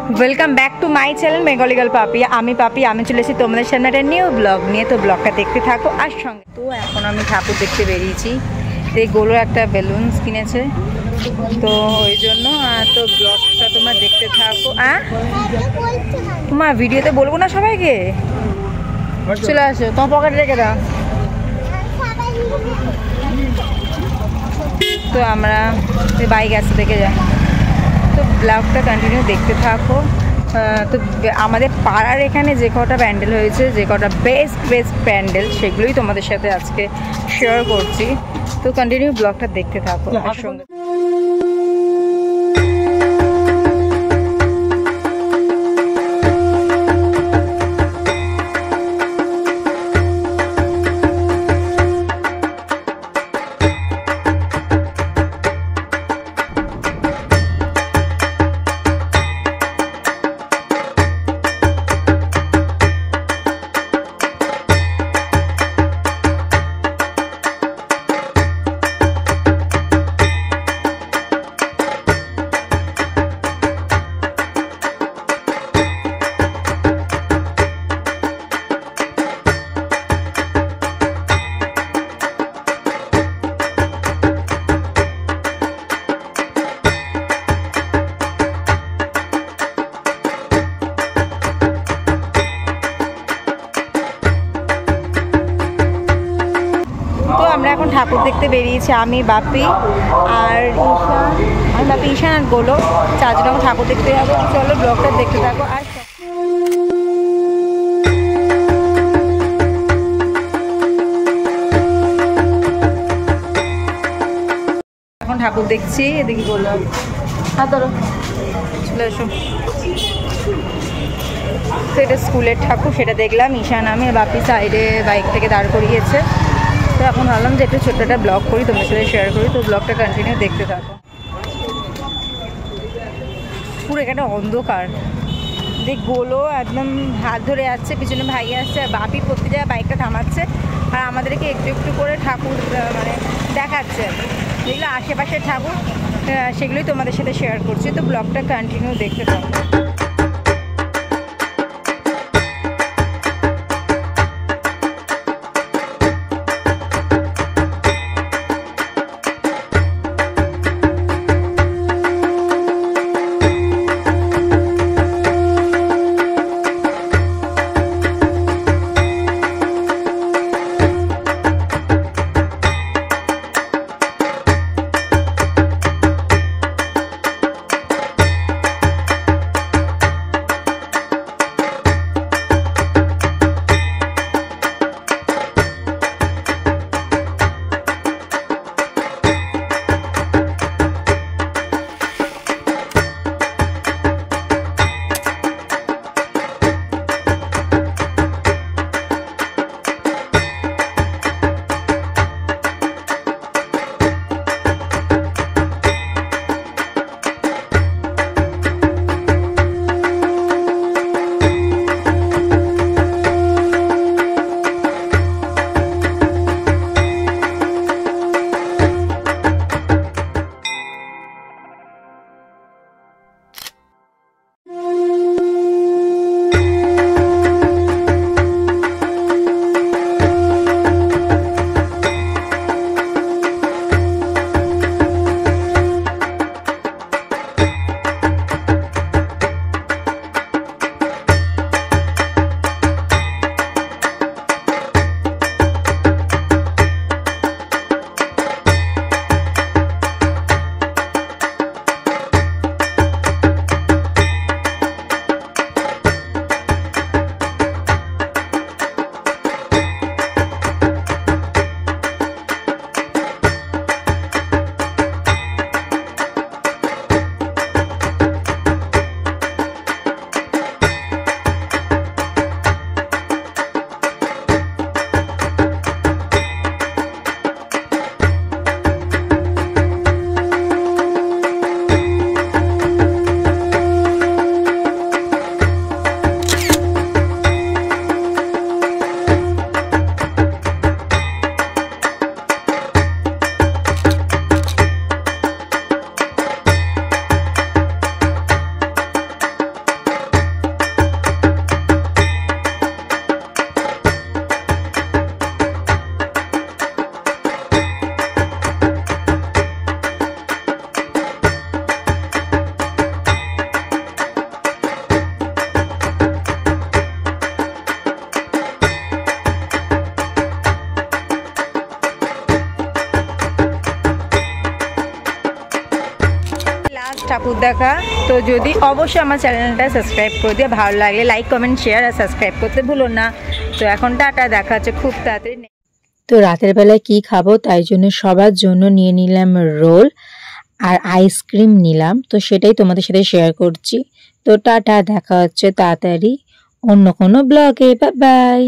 Welcome back to my channel Bengali girl পাপি। আমি পাপি, আমি চলে এসেছি তোমাদের সামনে একটা নিউ ব্লগ নিয়ে। তো ব্লগটা দেখতে থাকো আর সঙ্গে। তো এখন আমি ঠাকুর দেখতে বেরিয়েছি। এই গোলো একটা বেলুনস কিনেছে, তো ওই জন্য তো ব্লগটা তোমরা দেখতে থাকো। তোমার ভিডিওতে বলবো না সবাইকে, চলে আসো, তোমার পকেটে রেখে দাও। তো আমরা বাইক আসতে দেখে যাই, তো ব্লগটা কন্টিনিউ দেখতে থাকো। তো আমাদের পাড়ার এখানে যে কটা প্যান্ডেল হয়েছে, যে কটা বেস্ট প্যান্ডেল, সেগুলোই তোমাদের সাথে আজকে শেয়ার করছি। তো কন্টিনিউ ব্লগটা দেখতে থাকো আর সঙ্গে। আমরা এখন ঠাকুর দেখতে বেরিয়েছি, আমি বাপি আর ঈশান আর গোলো, চারজন এখন ঠাকুর দেখতে যাবো। চলো ব্লগটা দেখতে থাকো আর এখন ঠাকুর দেখছি। এদিকে গোলো, ধরো, চলে এসো। তো এটা স্কুলের ঠাকুর, সেটা দেখলাম। ঈশান আমি বাপি সাইডে বাইক থেকে দাঁড় করিয়েছে। তো এখন ভাবলাম যে একটু ছোট্ট একটা ব্লগ করি, তোমার সাথে শেয়ার করি। তো ব্লগটা কন্টিনিউ দেখতে থাকো। পুরো এখানে অন্ধকার, দেখ গোলো একদম হাত ধরে যাচ্ছে, পিছনে ভাই আসছে, আর বাপি প্রতি জায়গায় বাইকটা থামাচ্ছে আর আমাদেরকে একটু একটু করে ঠাকুর মানে দেখাচ্ছে, যেগুলো আশেপাশের ঠাকুর সেগুলোই তোমাদের সাথে শেয়ার করছি। তো ব্লগটা কন্টিনিউ দেখতে থাকো। দেখা। তো যদি অবশ্যই আমার চ্যানেলটা সাবস্ক্রাইব করে দিয়ে, ভালো লাগলে লাইক কমেন্ট শেয়ার আর সাবস্ক্রাইব করতে ভুলো না। তো এখন টাটা, দেখা হচ্ছে খুব তাড়াতাড়ি। তো রাতের বেলায় কি খাবো তাই জন্য সবার জন্য নিয়ে নিলাম রোল আর আইসক্রিম নিলাম, তো সেটাই তোমাদের সাথে শেয়ার করছি। তো টাটা, দেখা হচ্ছে তাড়াতাড়ি অন্য কোনো ব্লগে। Bye bye.